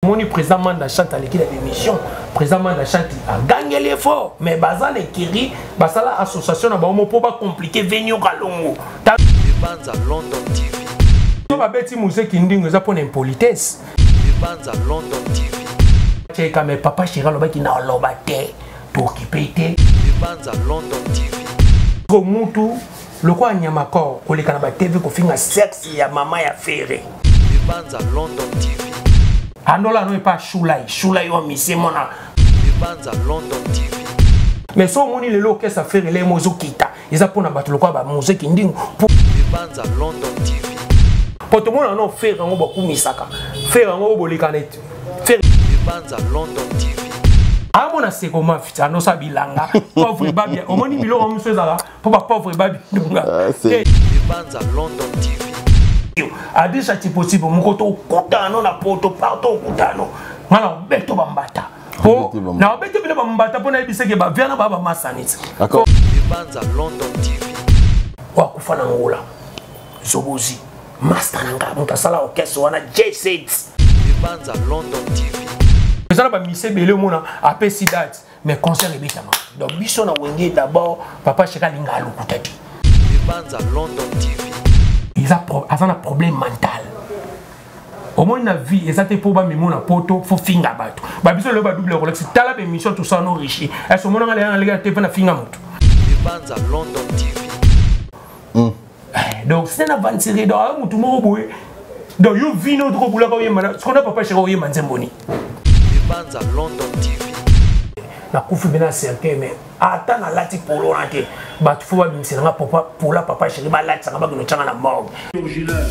Mon président Manda chante à l'équipe d'émission. Président Manda chante a gagné l'effort. Mais Bazan et Kiri, Basala association n'a pas compliqué venir à Longo. Banza London TV. On va bêtir Moussé qui nous a pour l'impolitesse. Banza London TV. C'est comme papa Chira Loba qui n'a l'obate pour qui pété. Banza London TV. Romutu, le quoi Nyamakor, qu'on les canaba TV qu'on finit à sexe et à maman et à ferré. Banza London TV. Anola non est pas Choulai, Choulai ou Missé Mona. Banza London TV. Mais si on le local ça fait les mozo kita, ils ont pour na battre le quoi ba mozo qui nding pour Banza London TV. pour tout le monde non faire un beaucoup misaka, faire un beaucoup bolikanet, faire Banza London TV. Ah mon c'est comment fita no sabilanga, pauvre babi, on moni bilo on se zala, pour pas pauvre babi dunga. Banza London TV. A déjà c'est possible mon koto kutano na poto partout kutano. Ngala beto bambata. Oh, na beto bilo bambata pona ibiseke ba viana baba masanitsi. D'accord. Banza London TV. Wa kufana ngola. Zobozi. Master nanga mutasala orchestre wana J6. Banza London TV. Ça va misser belé mona après si date mais concert est bitama. Donc biso na wenge d'abord papa cheka linga lokutati. Banza London TV. Ils ont un problème mental. Au moins la vie, ils ont été pour me mon poto, faut finga bato. Bah biso le double Rolex, t'as la émission tout ça non riche. Est-ce que mon on a les gars te na finga moto. Banza London TV. Donc c'est na vantiré dans mutu mo boye. Donc yo vino trop boula ko yema. Ce qu'on a papa chéro yema nzemboni. Banza London TV. Na kufu bena certain mais attends na lati polo rante. Bah tu faut pas bimser na papa pour la papa chéri ba lati ça va no changa na morgue. Original.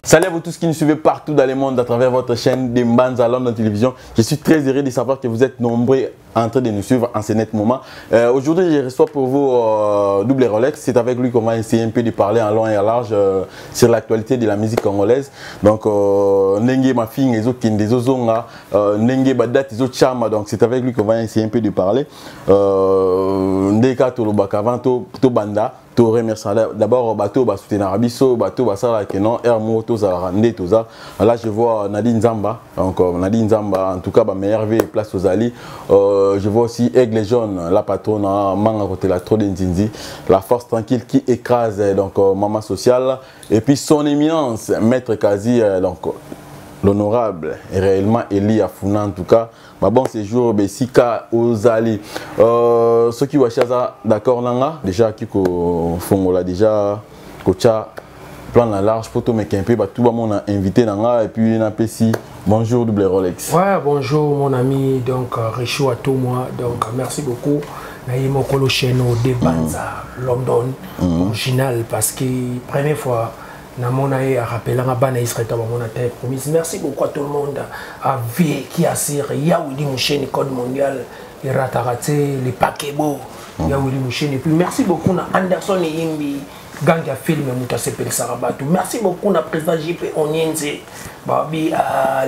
Salut à vous tous qui nous suivez partout dans le monde à travers votre chaîne de Mbanza London Télévision. Je suis très heureux de savoir que vous êtes nombreux en train de nous suivre en ce net moment. Aujourd'hui, je reçois pour vous Double Rolex. C'est avec lui qu'on va essayer un peu de parler en long et en large sur l'actualité de la musique congolaise. Donc, Nenge ma fille, les autres des Ozonga, Nenge Badat, les autres Chama. Donc, c'est avec lui qu'on va essayer un peu de parler. Ndeka Tolobaka, Vanto Banda. Je remercie d'abord Bato Basouté Narabiso, Bato Basala Kenon, Hermo, Toza Rande, Toza. Là, je vois Nadine Zamba. Donc, Nadine Zamba, en tout cas, Merveille, Place aux Ali. Je vois aussi Aigle Jaune, la patronne, Manga côté la Trop d'Inzinzi, la force tranquille qui écrase donc Maman Sociale. Et puis son éminence, Maître Kazi, donc l'honorable et réellement Eli Afuna en tout cas. Bon séjour, Bessika Ozali. Ceux qui voient ça, d'accord, déjà qui font déjà Kocha plan la large pour tout mais un peu tout le monde a invité et puis on a ici. Bonjour Double Rolex. Ouais, bonjour mon ami, donc Richou à tout moi, donc merci beaucoup. Naïmo Kolo Cheno de Banza, London, original parce que première fois. Namonae a rappelé un ban Israël merci beaucoup à tout le monde à vie qui a serré Yaouli Mouchen code mondial et Rataraté les Pakebo Yaouli Mouchen et puis merci beaucoup à Anderson et Yimbi Ganga film Moutasse Pel Sarabatu merci beaucoup à président JP Onyenze Babi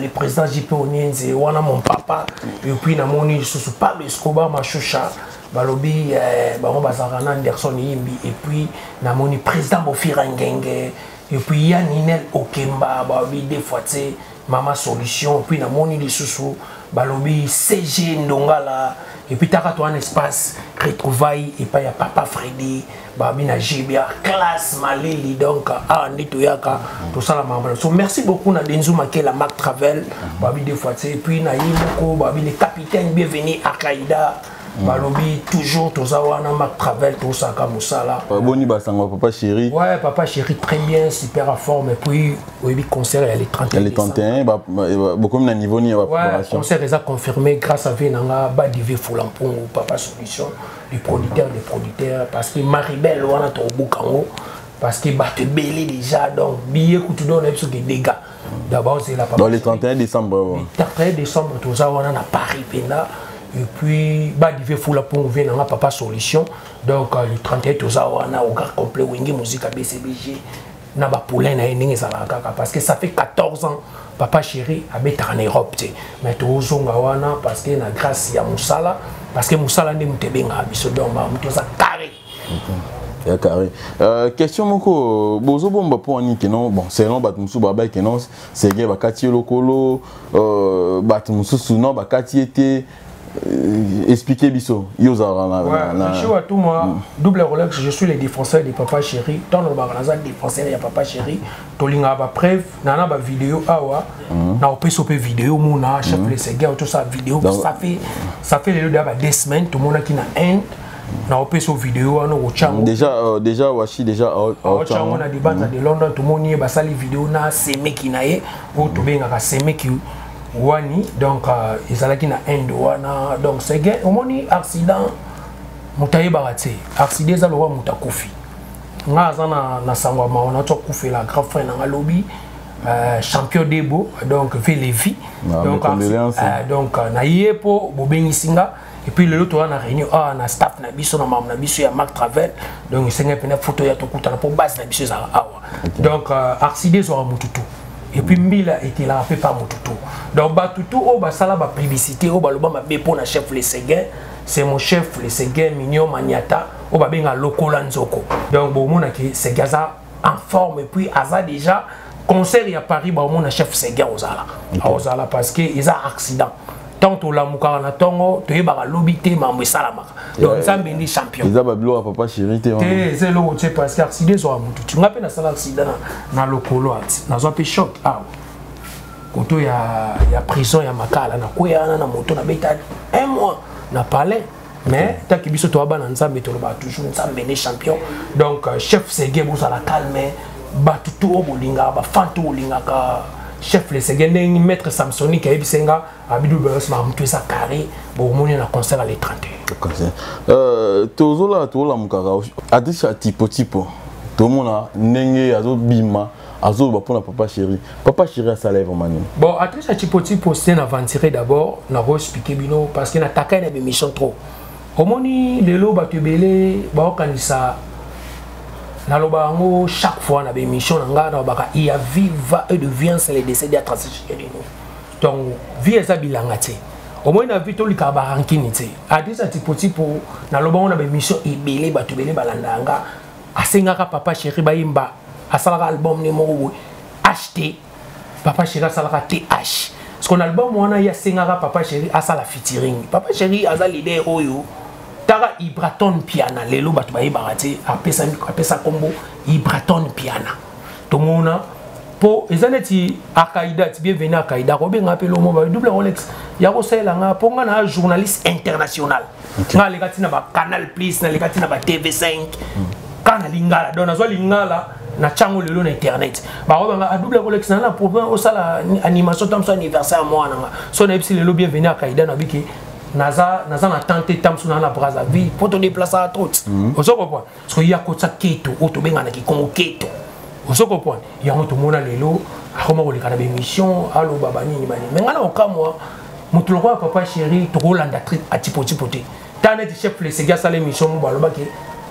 le président JP Onyenze wana mon papa et puis na moni sous Pablo Escobar Machoucha Balobi Baron Bazarana Anderson et Yimbi et puis na moni président Bofira Ngenge. Et puis il y a Ninel Okemba, des fois c'est Maman Solution, puis na moni les sous balobi CG Ndongala, et puis t'as un espace retrouvailles et puis il y a Papa Freddy, babi na Jibia, classe Malili donc à Nitoyaka, tout ça la maman. So merci beaucoup na Denzuma qui est la Mac Travel, babi des fois c'est puis na Yimoko, babi les capitaines bienvenus à Kaïda. Balobi toujours tous wana Mac Travel tout ça comme ça là. Boni Basango papa chéri. Ouais papa chéri très bien super en forme et puis oui concert il y a les 31. Il y a les 31 beaucoup de niveau ni préparation. Ouais concert les a confirmé grâce à Venanga Badivé Fulampong papa solution les producteurs parce que Maribel wana to Bukango parce que batte belé déjà donc billet que tu donnes sur des dégâts. D'abord c'est la papa. Dans le 31 décembre. Le 31 décembre tout ça wana na Paris pena. Et puis, Badivé Foula pour venir Papa Solution. Donc, le 31 tout ça, on a au gars complet, Wingi Musique à BCBG. na ba poulain na ndenge ça la kaka parce que ça fait 14 ans papa chéri habite en Europe mais to zonga wana parce que na grâce ya musala parce que musala ndi mutebenga biso donc ba muto ça carré. Ya carré. Question moko bozo bomba po ani que non bon c'est non bat musu baba que non c'est gay ba kati lokolo bat musu non ba kati était expliquer biso yozara na je vois tout moi double Rolex je suis le défenseur de papa chéri dans le baraza défenseur de papa chéri tolinga ba preuve nana ba vidéo awa na opeso pe vidéo mona chef les ségué tout ça vidéo ça fait le ba 2 semaines tout monde qui na un na opeso vidéo ana ochango déjà washi déjà ochango na dibanda de London tout monde y ba sali vidéo na semeki na ye o to benga ka semeki wani donc ezalaki na inde wana donc c'est gain omoni accident mutaye barate accident za lowa mutakufi nga azana na sangwa mawana to kufi la grand frère na lobby champion debo donc Vélévi donc na yepo bobengisinga et puis le l'autre na réunion na staff na biso na mam na biso ya Marc Travel donc senga pena photo ya to kutana po base na biso za awa donc accident zo mututu. Et puis Mbila était là fait par Motutu. Donc Batutu au basala ba publicité au baloba ma bepo na chef les Séguin, c'est mon chef les Séguin Mignon Maniata au ba benga lokola nzoko. Donc bon mona ki Ségaza en forme et puis aza déjà concert à Paris ba mona chef Séguin ozala. Ozala parce que ils a accident. Tant au la mukara na tongo to yeba lobité mambo salama. Donc ça béni champion. Ils a bablo à papa chéri té. C'est le c'est parce que accident zo amutu. Tu ngapena sala accident na lokolo ati. Na zo pe choc ah. Koto ya prison ya makala na koya na moto na beta 1 mois na palais. Mais tant que biso to ba na nzambe to ba toujours nzambe né champion. Donc chef Ségué bo la calme batutu o bolinga ba fanto bolinga ka chef les Séguin maître Samsonique et bisenga abidou beusma mtu sa carré bo moni na concert à l'30 tozola mukaka adisha tipo to mona nenge azo bima azo ba pona papa chéri a salaire vraiment bon adisha tipo c'est aventuré d'abord na ro expliquer bino parce que na taka na émission trop omoni lelo ba tebele ba okanisa na lobango chaque fois na émission nga na baka il y a viva et de violence les décédés à transition de nous donc vie eza bilanga te au moins na vie to lika ba rankini te adisa tipo na lobango na émission ebele ba tebele balanda nga asengaka papa chéri ba yimba asalaka album ne moko acheter papa chéri asalaka TH parce qu'on album wana ya sengaka papa chéri asala featuring papa chéri aza leader oyo Tara Ibraton Piana, lelo batu bayi barate apesa combo Ibraton Piana. Tomona po ezaneti Akaida ti bienvenue Akaida ko benga pelo mo ba double Rolex ya ko sela nga po nga na journaliste international. Nga le katina ba Canal Plus na le katina ba TV5. Kana lingala dona zo lingala na chango lelo na internet. Ba ko benga double Rolex na problème o sala animation tam so anniversaire mo na so na epsi lelo bienvenue Akaida na biki naza na tante tamsu na Brazzaville pour te déplacer à trop. On se comprend. Parce qu'il y a kotsa keto, auto benga na ki kongo keto. On se comprend. Il y a tout monde lelo, akoma ko likana be mission, allo baba nini bani. Mais ngana oka moi, mutu roi papa chéri to Rolanda trip a tipo te. Tane ti chef les Séguin sale mission mo baloba ke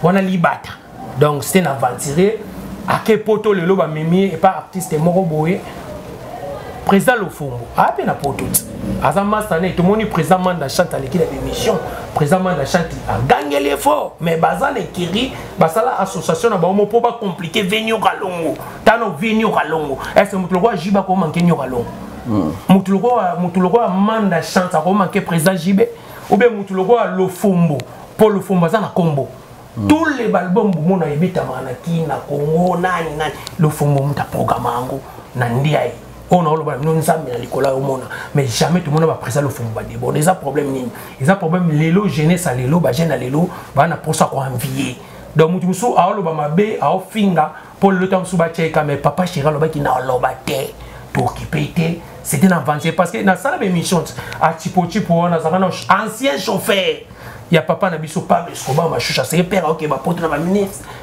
wana libata. Donc c'est un aventuré à ke poto lelo ba memi et pas artiste moko boye. Président Lofombo, à peine à poto. Azama Sané, tout le monde président Manda chante à l'équipe d'émission. Président Manda chante a gagné l'effort. Mais Bazan et Kiri, Basala association n'a pas pas compliqué. Venir à Longo. Tano venir à Longo. Est-ce que Moutouloua Jiba comment manquer à Longo? Moutouloua Manda chante à manquer président Jibé. Ou bien Moutouloua Lofombo. Pour Lofombo, Bazan a combo. Tous les albums, mon a évité à Manaki, na Congo, nani, Lofombo, Mouta programme Ango, Nandiaï. On a le monde, mais jamais tout le monde va présenter le fond. Bon, ils ont problème. Ils ont problème. L'élo, jeunesse à l'élo, jeune à l'élo, va na pour ça qu'on envie. Donc, tu me souviens, à l'obamabe, à Ofinga, pour le temps sous Bacheka, mais papa Chira, le qui n'a l'obate, pour qui paye, c'était une aventure parce que dans sa émission, à Tipo, on a un ancien chauffeur. Il y a papa Nabiso Pablo Escobar, ma choucha, c'est père, ok, ma pote, na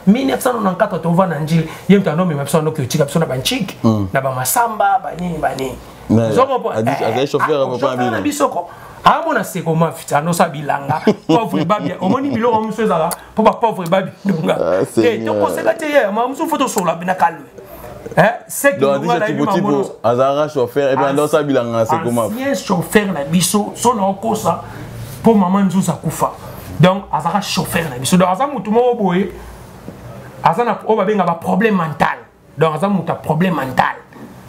1994, on va dans Njil, il y a un homme, mais personne qui a besoin d'un chic, na ba masamba, bani. Un chauffeur, papa Nabiso. Ah, mon assez comment fita, no sabilanga, pauvre babi, au moins, il a un pauvre babi. Et donc, on s'est gâté hier, ma photo sur la binakal. C'est que donc Azara chauffeur et puis dans ça bilanga c'est comment ancien chauffeur na biso son okosa pour maman Nzusa kufa donc Azara chauffeur na biso donc Azara mutu mo boye Azana o babenga ba problème mental donc Azara mutu problème mental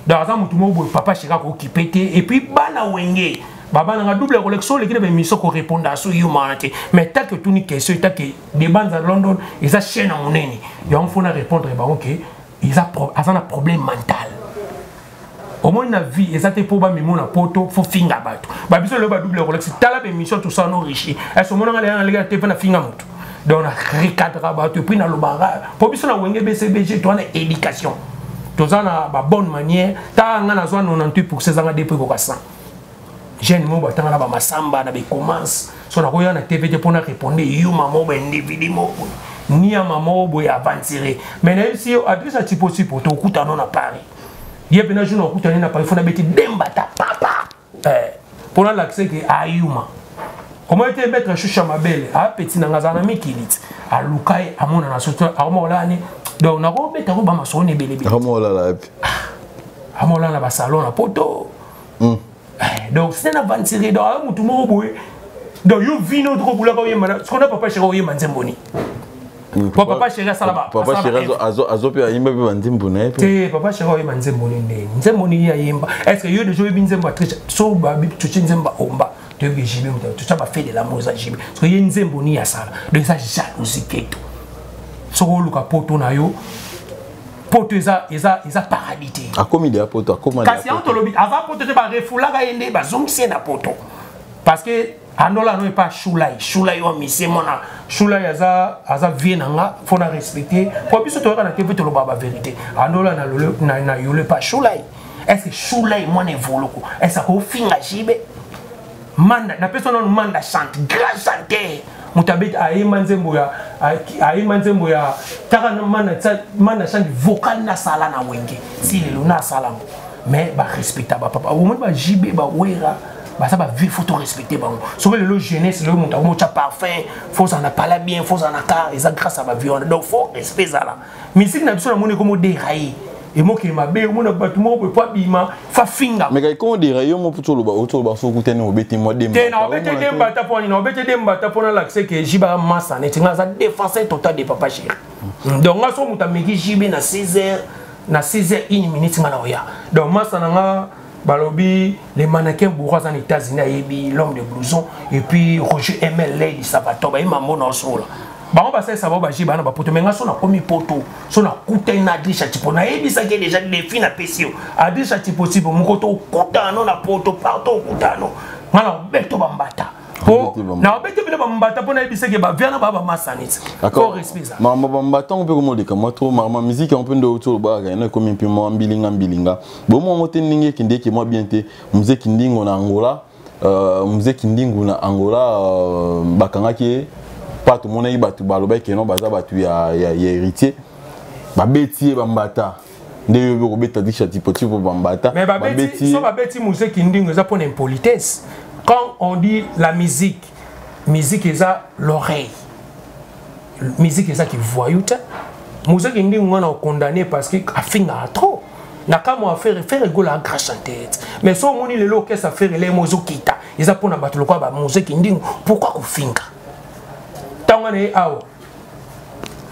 donc Azara mutu mo boye papa chika ko kipete et puis bana wenge baba na double collection les qui devait mission ko répondre à ce humanité mais tant que tout ni question tant que des bandes à London ils a chaîne à mon nez et on faut répondre bah OK ils a un problème mental au moins na vie ils a te pour ba mimo na poto faut finga bato ba biso le ba double collection tala be mission tout ça no riche et ce moment là les gars te na finga moto donc na recadre bato puis na lobara pour biso na wenge BCBG toi na éducation tout ça na ba bonne manière ta nga na zo 98% za nga depuis ko 100 jeune mo batanga na ba masamba na be commence so na koya na TVT pour na répondre yo maman ba individu mo ni à maman boy avancer mais même si adresse à type aussi pour to kuta non na Paris yé pena jour kuta na Paris faut na beti demba ta papa pour l'accès que ayuma comment était mettre chucha mabele a petit na ngazana mikilit a lukai a mona na soto a mola ni donc na ko beta ko ba masone belebe a mola la a mola na ba salon na poto donc c'est na avancer donc mutu mo boy donc yo vino trop boula ko yema ce qu'on a papa chéri yema nzemboni papa chéri salaba papa chéri azo pe yimba be banzimbona te papa chéri yema nzemboni ne nzemboni ya yimba est-ce que yo de jouer binzemba très so ba bi tuchi nzemba omba te be jibe muta tu ba fait de l'amour za jibe parce que y nzemboni ya sala donc ça jalousie keto so ko luka poto na yo poto eza paradis a comme il est à poto comment kasi on to lobi ava poto te ba refula ga yende ba zongsi na poto parce que Andola non est pas choulai wa mise mona choulai aza vie nanga faut na respecter pour biso to kana TV to lo baba vérité Andola na yole pas choulai est-ce que choulai moi ne voloko est-ce que finga jibe manda na personne non manda chante grâce chanter mutabet ayima nzembo ya taka manda chante vocal na sala na wenge si le na sala mais ba respecta ba papa au moins ba jibe ba wera ça va vivre, faut respecter. Sauf que le jeunesse, le monde, il parfum, faut s'en parler bien, faut s'en car, et ça grâce à ma vie. Donc faut respecter ça là. Musique n'a besoin de mon comme dérailler. Et moi qui m'a bé, mon bâtiment peut pas bima, fa finga. Mais comment dérailler mon pour tout le bas, autour bas, faut goûter nos bêtis moi des. T'es non, bêtis des bata pour non, bêtis des bata pour l'accès que jiba massa, n'est pas ça défense total de papa chéri. Donc là, so muta meki jibe na 16h, na 16h 1 minute ngala oya. Donc massa nga Balobi, les mannequins bourgeois en États-Unis, l'homme de blouson, et puis Roger ML, Lady Sabato, il m'a mon ensemble. On va ça va j'ai bana poto mais ngaso na komi poto so na kuta ina adrisha tipo na ebisa ke déjà des filles na pesio adrisha tipo possible mukoto kuta no na poto partout kuta no ngala beto bambata po na beto bina bambata po na ebisa ke ba viana ba masanit d'accord respect mama bambata on peut comment dire moi trop ma musique on peut de autour ba na komi pimo mbilinga bon moi mote ninge kinde ke moi bien te musique ndingo na Angola musique ndingo na Angola bakanga ke pas tout le monde batu baloba ke non baza batu ya héritier ba beti bambata nde yo beta disha tipo bambata mais ba beti so ba beti musique ndingo za pour impolitesse quand on dit la musique est ça l'oreille musique est ça qui voyoute musique ndingo on a condamné parce que a finga trop na kama faire rigoler à grâce en tête mais so moni le lo que ça faire les mozo kita ils a pour na batu lo kwa ba musique ndingo pourquoi ko finga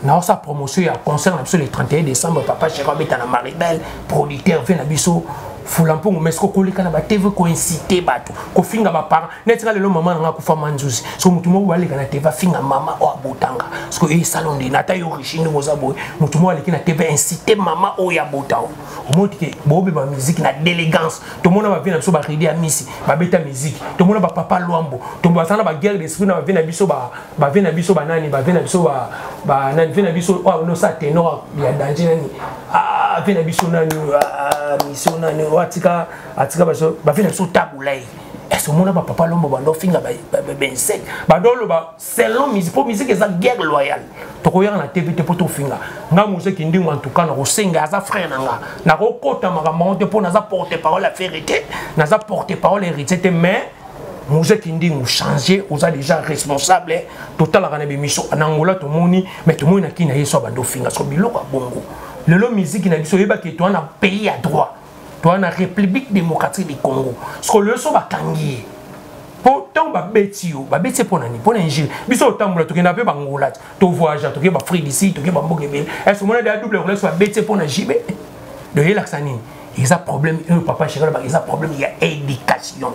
dans sa promotion il concert le 31 décembre papa chéri beta na Maribel producteur vient na biso fulampongo mais ko kolika na ba TV ko inciter bato ko finga ba parents netika le maman nga ko fa manzuzi so mutu mo wale kana TV finga mama o abotanga parce que e salon de nata yo richine moza boy mutu mo wale kana TV inciter mama o ya botao o moti ke bobe ba musique na d'élégance to mona ba vina biso ba ridi a misi ba beta musique to mona ba papa Luambo to ba sana ba guerre d'esprit na ba vina biso ba vina biso ba nani ba vina biso ba nani vina biso o no sa tenor ya danger nani vina biso nani mission nani atika baso ba vina biso tabulai est-ce mona ba papa Luambo bando finga ba insect ba dolo ba selon musique pour musique eza guerre loyale to ko yana TV te poto finga nga musique ndingo en tout cas na ko senga za frère nanga na ko kota makambo te pour na za porter parole la vérité na za porter parole hérité mais musique ndingo changer aux a déjà responsable total la kana be mission en Angola to moni mais to moni na kina yeso bando finga so biloko bongo le musique na biso yeba que toi na pays à droit toi na République démocratique du Congo ce que le so ba kangi pour tant ba betio ba beti pour nani pour ingénieur biso tambola to kena pe bangola to voyage to ke ba free d'ici to ke ba mbogebe est-ce que a double relais soit beti pour na jibe de yela sanini ils a problème un papa chéri ba ils a problème il y a éducation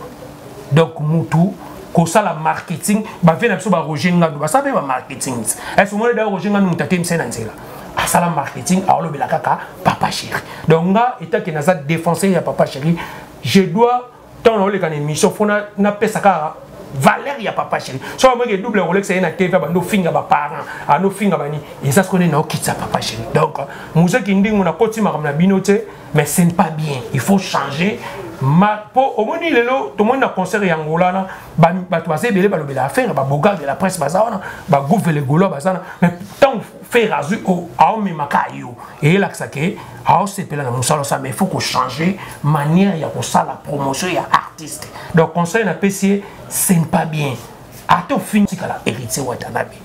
donc mutu ko sala marketing ba vient biso ba Roger Ngandou ba sabe ba marketing est-ce que da Roger Ngandou mutate msena nzela à ça la marketing alors le kaka papa chéri donc nga état que naza défenseur ya papa chéri je dois tant on les émission fona na pesaka valeur ya papa chéri so moi que double Rolex c'est na TV ba no finga ba parents a no finga bani et ça ce qu'on est na kitsa papa chéri donc musique ndingo na koti makamna binote mais c'est pas bien il faut changer ma po au moni lelo tout le monde a concert yangola na ba to basé belé ba lobela affaire ba boga de la presse bazana ba gouverne le golo bazana mais tant faire azu au aomi makayo et là que ça que a c'est pela na musalo ça mais il faut qu'on changer manière ya ko ça la promotion ya artiste donc conseil na PC c'est pas bien a to fini kala héritier watanabe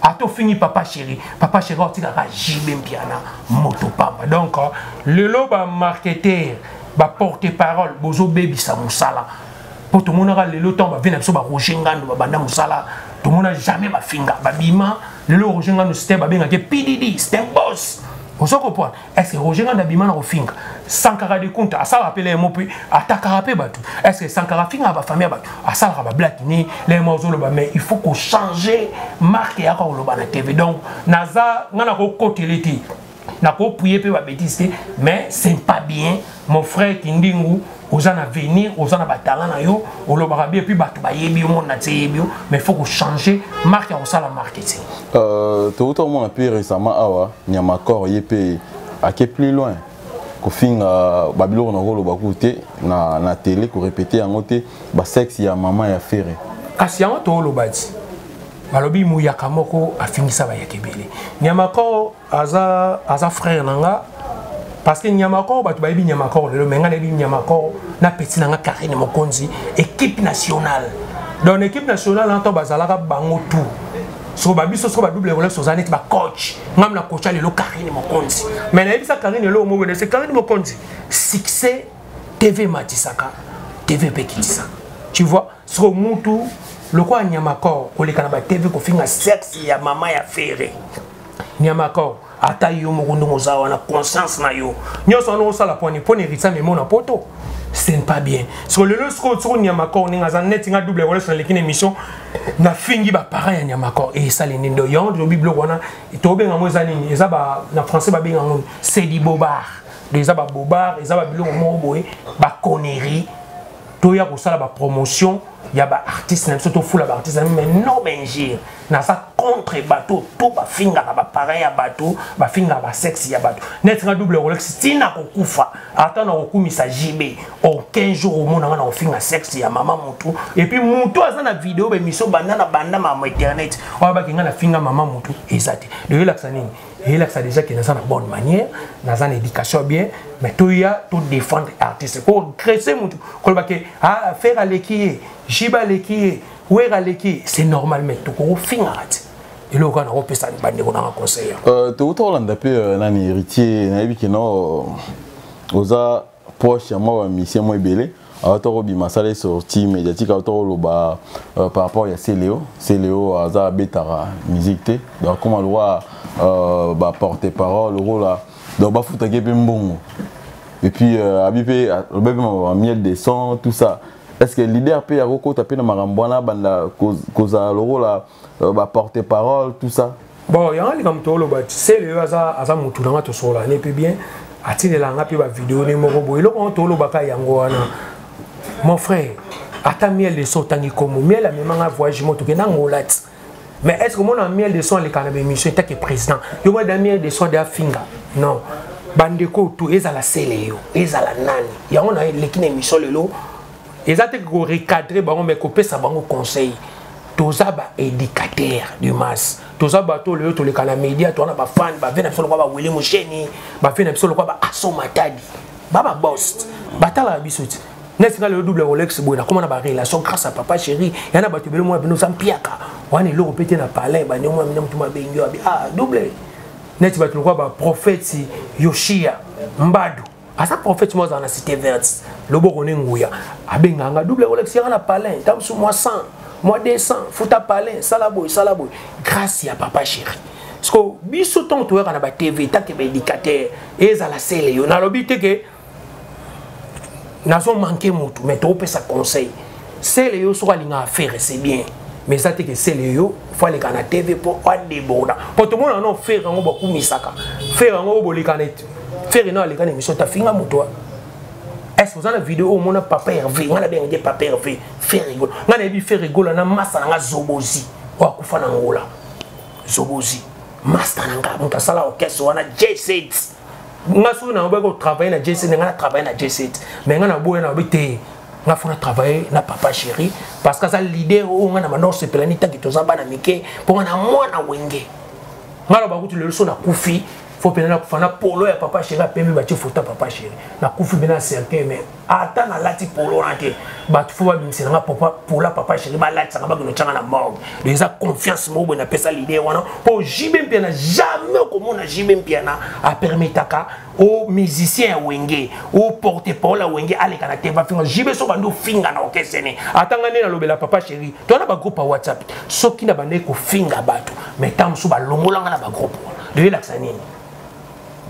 a to fini papa chéri o tika ka jibe mpiana moto pamba donc le loba marketeur ba porte-parole bozo baby sa musala pour tout le monde le temps ba venir so ba Roger Ngandou ba banda musala tout le monde jamais ba finga ba bima le Roger Ngandou c'était ba benga ke PDD c'était un boss on se comprend est-ce que Roger Ngandou bima na finga Sankara de compte à ça rappeler mo puis attaquer rapé batu est-ce que Sankara finga ba famille batu à ça ba black ni les morceaux ba mais il faut qu'on changer marque ya ko lo ba na TV donc naza ngana ko koteleti na ko prier pe ba bêtise mais c'est pas bien mon frère Kindingu aux en avenir aux en abatanga na yo au lo barabie puis batu ba yebi mon na tebio mais faut qu'on changer marque ya ça la marketing tout au moins plus récemment awa Nyamakor yepé à qui plus loin ko finga babilo na rolo bakuté na télé ko répéter en côté ba sexe ya maman ya ferré kasi yango to lo bati balobi muyaka moko afingisa ba yakebele Nyamakor aza frère nanga parce que Nyamakor batu ba yebi Nyamakor le menga yebi Nyamakor na petit nanga Karine Mokonzi équipe nationale dans l'équipe nationale en to bazalaka bango tout so ba biso so ba double relais so zanet ba coach ngam na coach le Karine Mokonzi mais na yebisa Karine le mo c'est Karine Mokonzi succès TV Matisaka TV Pekitisa tu vois so mutu le quoi Nyamakor ko le kanaba TV ko finga sexe ya mama ya ferré Nyamakor ata yo mo kondo mozawa na conscience na yo nyoso no sala poni ritsa memo na poto c'est pas bien sur le score sur Nyamakor ninga za net nga double relais sur l'équipe émission na fingi ba parents ya Nyamakor et ça les ndo yon do bible wana to benga moza nini eza ba na français ba benga ngoni c'est di bobard des aba bobard eza ba bilo mo boye ba connerie to ya ko sala ba promotion ya ba artiste na surtout fou la artiste mais non benjir na ça contre bateau tout ba finga ba pareil ya bateau ba finga ba sexe ya bateau net nga double Rolex tina ko kufa ata na ko kumisa jibe en 15 jours au monde na finga sexe ya maman mutu et puis mutu aza na vidéo be miso banda na banda ma internet o ba kinga na finga maman mutu ezate de relax nini relax déjà que na ça na bonne manière na ça éducation bien mais to ya to défendre artiste ko cresser mutu ko ba ke a faire l'équier jiba l'équier ouera l'équier c'est normal mais to ko finga et là, on a repéré ça, on a un conseil. Tout au long de l'année, héritier, on a vu que non, osa proche, moi, mission moi belé. Alors, on a vu ma salle sortie médiatique, on a par rapport à Céléo, Aza Betara, musique. Donc, comment le roi porter parole, le rôle là, donc bah foutre un peu bon. Et puis, habité, le bébé m'a mis des sons, tout ça. Est-ce que l'idée a pu avoir tapé dans Marambouana, cause à l'euro là, porte-parole, tout ça? Bon, il y a un comme toi, c'est le hasard, à Moutou dans tout ça, n'est plus bien. A-t-il la vidéo, il y a mon frère, attends miel de son tangi comme miel, la même voyage, je suis mais est-ce que mon miel de son, les cannabis, monsieur, est président? Il y a un miel de son de Finga. Non. Bandeko, tout est à la Céléo, est à la Nani. Il y a l'équipe émission le lot. Ils ont recadré, mais coupé ça, conseil. Tous les éducateurs du masse. Tous les médias, tous les fans, les fans, William Moucheni, les fans, Asso Matadi, les boss, les bisous. N'est-ce pas le double Rolex, comment on a une relation grâce à papa chéri, il y en a battu le moins de nos ampiaka. On est là, on peut être dans le palais, on est là, double. neti bato lokwa ba prophète Yoshia Mbadu asa prophète moi dans la cité verte loboko nenguya abenganga double Rolex na palin tamsu moi 100 moi 200 futa palin salaboy grâce à papa chéri parce que biso ton to na ba TV take ba indicateur ezala sele yo na lobite ke nazo manquer mutu mais to pesa conseil sele yo so linga faire c'est bien mais ça te que sele yo faut aller kana TV pour déborder pour tout le monde non faire ngo ba kumisaka faire ngo bolikanet faire non aller kana émission ta finga mutu est-ce que vous avez une vidéo où mon papa Hervé, on a bien dit papa Hervé, fait rigolo. On a vu faire rigolo, on a massa na zobozi. Ou à kufa na ngola. Zobozi. Master nanga, on a sala orchestre, on a J7. On a souvent on va travailler na J7, on a travailler na J7. Mais on a beau na bité, on a fait travailler na papa chéri parce que ça leader on a maintenant ce planète qui toza bana mike pour on a moi na wenge. On a ba kutu le leçon na kufi. Faut pénérer na polo ya papa chéri pembe ba photo papa chéri na kufi bena certain mais ata na lati polo ranke ba faut ba bimisa na papa pola papa chéri ba lati sanga ba no tanga na morgue déjà confiance mo na pesa l'idée wana pour jibem piana jamais comme on a jibem piana a permetaka aux musiciens wenge au porte-parole wenge ale kana te ba finga jibe so bando finga na okesene atanga ne na lobela papa chéri to na ba groupe WhatsApp soki na bande ko finga bato mais tam so ba longolanga na ba groupe de l'axanine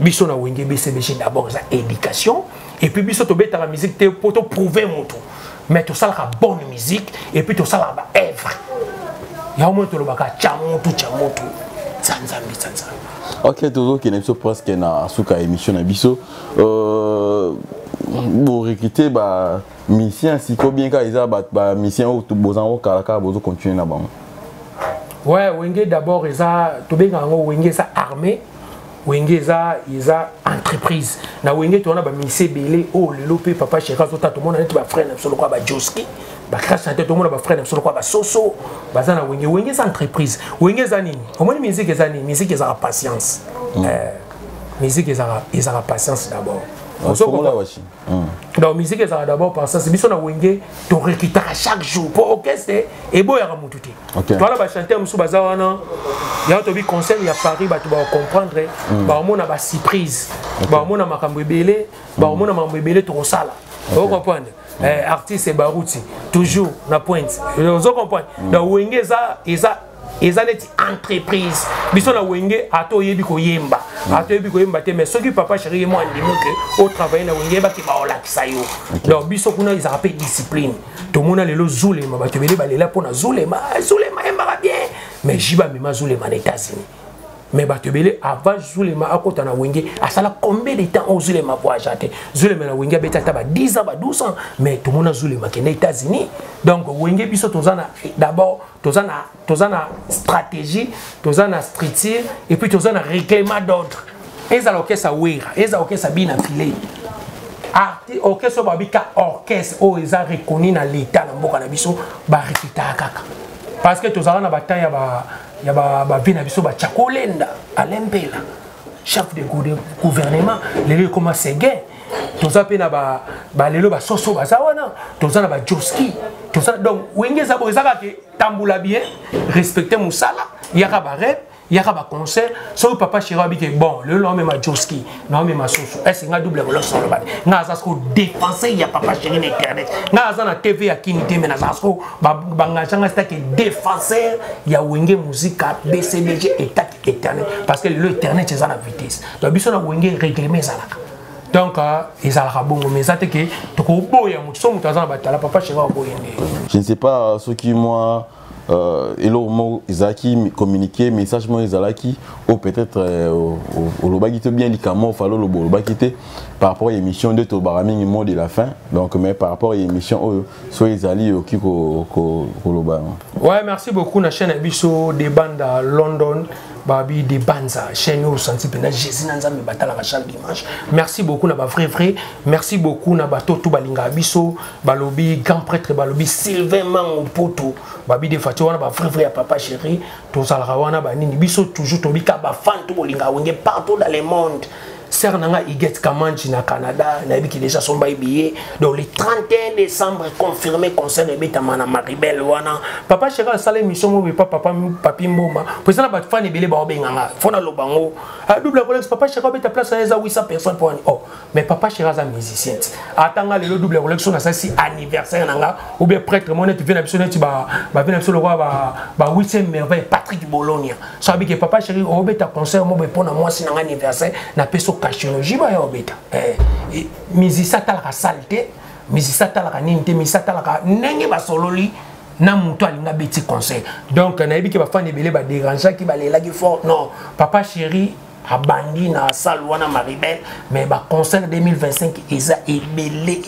biso na wenge BCBG d'abord ça éducation et puis biso to beta la musique te pour te prouver mon tout mais tout ça la bonne musique et puis tout ça la œuvre ya au moins to lobaka chamoto tsanzambi. OK toujours qui n'est presque na suka émission na biso pour recruter ba mission si ko bien ka isa ba mission ou bozan o kalaka bozo continuer na bango. Ouais wenge d'abord isa to benga ngo wenge ça armée wenge isa entreprise na wenge to na ba ministère belé oh le lopé papa chéri to ta to mona net ba frère na solo kwa ba Joski ba grâce to mona ba frère na solo kwa ba Soso baza na wenge sa entreprise wenge za nini omoni musique za nini musique za patience musique za patience d'abord donc musique ça d'abord par ça c'est biso na wenge to recruter chaque jour pour orchestre et boya ka mututé toi là ba chanter musu baza wana ya to bi concert ya Paris ba to ba comprendre ba mona ba surprise ba mona makambo ebele ba mona makambo ebele to sala vous comprenez artiste barouti toujours na pointe vous comprenez donc wenge ça ezaleti entreprise biso na wenge ato yebi ko yemba te mais soki papa chéri moi ndimoke au travail na wenge ba ki ba olakisa yo donc biso kuna ils appellent discipline to mona lelo zulema ba te bele ba lela pona zulema yemba bien mais jiba mema zulema na États-Unis mais ba te bele avant zulema akota na wenge asala combien de temps au zulema voyage te zulema na wenge beta ta ba 10 ans ba 12 ans mais to mona zulema ke na États-Unis donc wenge biso tozana d'abord tozana stratégie tozana structure et puis tozana règlement d'ordre ezala okesa wera ezala okesa bina filé arti orchestre babika orchestre o eza reconnu na l'état na mboka na biso ba rekita kaka parce que tozala na bataille ya ba vina biso ba chakolenda alempela chef de gouvernement lelo comme Séguin toza pe na ba lelo ba Soso baza wana toza na ba Joski toza donc wenge za bo ezaka ke tambula bien respecter musala yaka ba rep yaka ba concert so papa chéri abike bon le long même Joski non même Soso est-ce nga double relation le bad nga za ko défenser ya papa chéri na internet nga za na TV ya kinité mais na za ko ba ngachanga sta ke défenseur ya wenge musique BCBG état éternel parce que le éternel c'est à la vitesse donc biso na wenge réglement ça là donc ils ont bon mais ça te que to ko boya mutu so mutu azana batala papa chéri boyende je ne sais pas ce qui moi et le mot Isaki communiquer message moi Isaki ou peut-être au lobagité bien likamo fallo le lobagité par rapport à l'émission de Tobarami mot de la fin donc mais par rapport à l'émission soit Isali au kiko loba. Ouais merci beaucoup na chaîne biso des bandes à London babi des banza chaîne au senti pena Jésus nanza me batala chaque dimanche merci beaucoup na ba vrai merci beaucoup na ba toto balinga biso balobi grand prêtre balobi Sylvain Mangopoto babi des fatio wana ba vrai ya papa chéri to salra wana ba nini biso toujours to bika ba fan to bolinga wenge partout dans le monde sœur nanga Iget Kamanchi na Canada nabi qui déjà son bail billet donc le 31 décembre confirmé concert ebeta mana Maribel wana papa chéri a salé mission mo papa papi mboma pour ça na ba fan ebele ba obenganga fona lobango a double Rolex papa chéri obeta place à 800 personnes pour oh mais papa chéri a musicien atanga le double Rolex on a ça si anniversaire nanga ou bien prêtre mon tu viens absolument tu ba viens absolument roi ba 8e merveille Patrick Bologna ça veut que papa chéri obeta concert mo pour na moi si nanga anniversaire na peso cachologie ba ya obeta musicien talaka salté musicien talaka ninte musicien talaka ndenge ba sololi na muto alinga beti concert donc na yebi ke ba fan ebele ba déranger ki ba lela ki fort non papa chéri abandi na salle wana Maribel mais ba concert 2025 eza ebele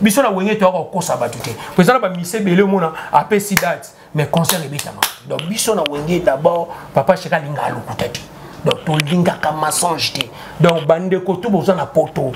biso na wenge to ko kosa ba tuté pour ça ba mise belé mona apesi date mais concert ebetama donc biso na wenge d'abord papa chéri alinga lokutati donc to linga ka mensonge te donc bande ko tout besoin na poto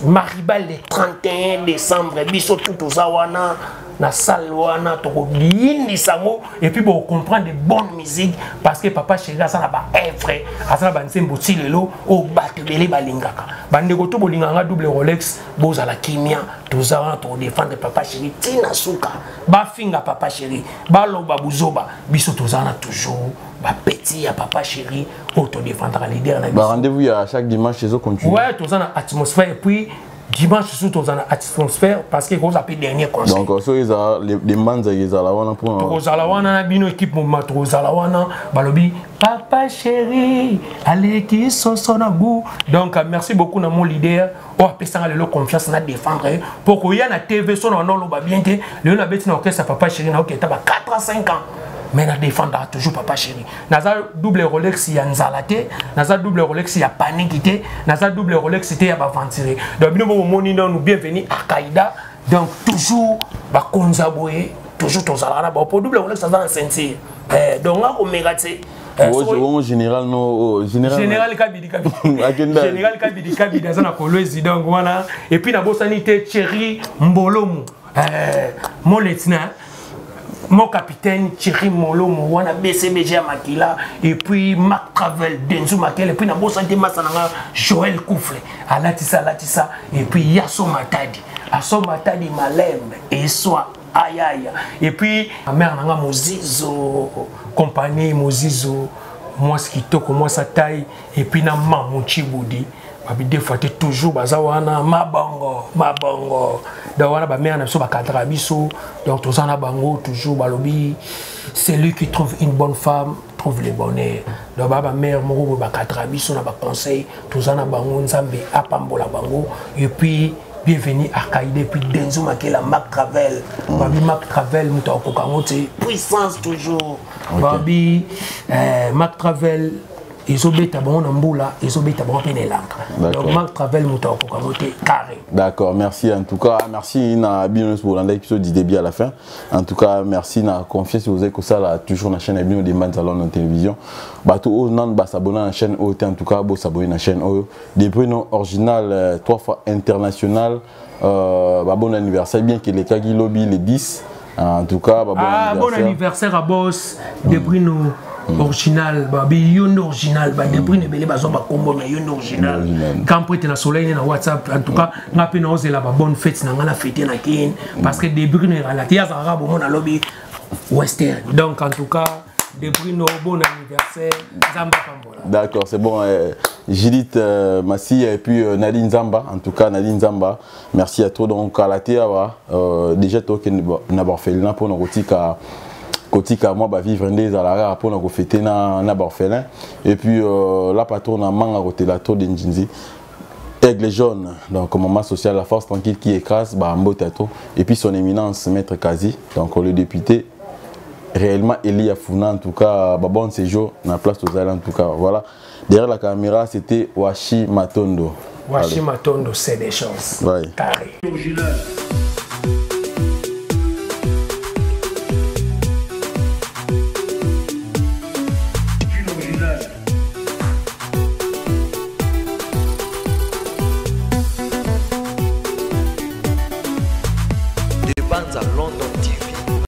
Maribel le 31 décembre biso tout ozawana na salle wana to bindi sango et puis bon comprendre de bonnes musiques parce que papa chéri ça na ba œuvre ça na ba nsembo tilelo o batebele balingaka bande ko to bolinganga double Rolex boza la kimia tozawana to défendre papa chéri tina suka ba finga papa chéri ba loba buzoba biso tozawana toujours ba petit ya papa chéri auto défendre les derniers bah rendez-vous à chaque dimanche chez eux continue ouais tozawana atmosphère et puis dimanche surtout dans l'atmosphère parce que vous appelez dernier concert. Donc so ils a les manza ils a la wana pour Tozalawana bino équipe mouvement Tozalawana balobi papa chéri allez qui sona goût. Donc merci beaucoup na mon leader o apesa le confiance na défendre pour que y a na TV son non lo ba bien que le na beti na orchestre papa chéri na oketa ba 4 à 5 ans. Mais na défendre toujours papa chéri. Naza double Rolex ya nzalate, naza double Rolex ya paniquité, naza double Rolex c'était ya aventurer. Donc bino mo moni nous bienvenue à Kaïda. Donc toujours ba konzaboye, toujours tozalana ba pour double Rolex ça dans ceinture. Donc là oméga t au général no général Kabidi général Kabidi dans na kolwezi donc voilà et puis na bosanité chéri Mbolomu mon lieutenant mon capitaine Thierry Molo Mouana BCBG Makila et puis Marc Travel Denzu Makel et puis na santé Masananga Joël Koufle Alatissa et puis Yasso Matadi Malem et soit aïe et puis ma mère nanga Mozizo compagnie Mozizo moi ce qui toko moi sa taille et puis na Mamuchi Boudi des fois toujours bazawana mabongo donc wana ba mère na so ba kadra biso donc tozana bango toujours balobi celui qui trouve une bonne femme trouve le bonheur donc ba mère moko ba kadra biso na ba conseil tozana bango nzambe apambola bango et puis bienvenue à Kaïdé puis Denzo Makela Marc Travel babi Marc Travel muto okokango te puissance toujours babi Marc Travel ezobeta bon na mbula ezobeta bon penelanga donc Marc Travel mutako kamote carré. D'accord, merci en tout cas, merci na Binonos Bolanda qui se dit début à la fin. En tout cas, merci na confiance vous avez que ça là toujours na chaîne Bino des Manzalon en télévision. Bato o nan ba s'abonner à la chaîne OT en tout cas, bo s'abonner à la chaîne O. Des prénoms original 3 fois international ba bon anniversaire bien que les Kagi Lobby les 10 en tout cas bon anniversaire à boss des prénoms original babi yon original ba depuis ne belé bazo ba combo mais yon original quand prête na soleil na WhatsApp en tout cas ngapi na ozela ba bonne fête na ngala fêter na kin parce que début ne relaté ya zara bo na lobby western donc en tout cas début no bon anniversaire Zamba Pambola. D'accord, c'est bon Judith Massi et puis Nadine Zamba en tout cas Nadine Zamba merci à toi donc à la théâtre déjà toi qui n'a pas fait là pour nous rotika Kotika moi ba vivre des alara pour nous fêter na orphelin et puis la patronne a manga côté la tour d'Injinzi aigle jaune donc maman sociale la force tranquille qui écrase ba mbotato et puis son éminence maître Kazi donc le député réellement Elia Founa en tout cas ba bon séjour na place aux Alliés en tout cas voilà derrière la caméra c'était Washi Matondo c'est des choses ouais. Carré.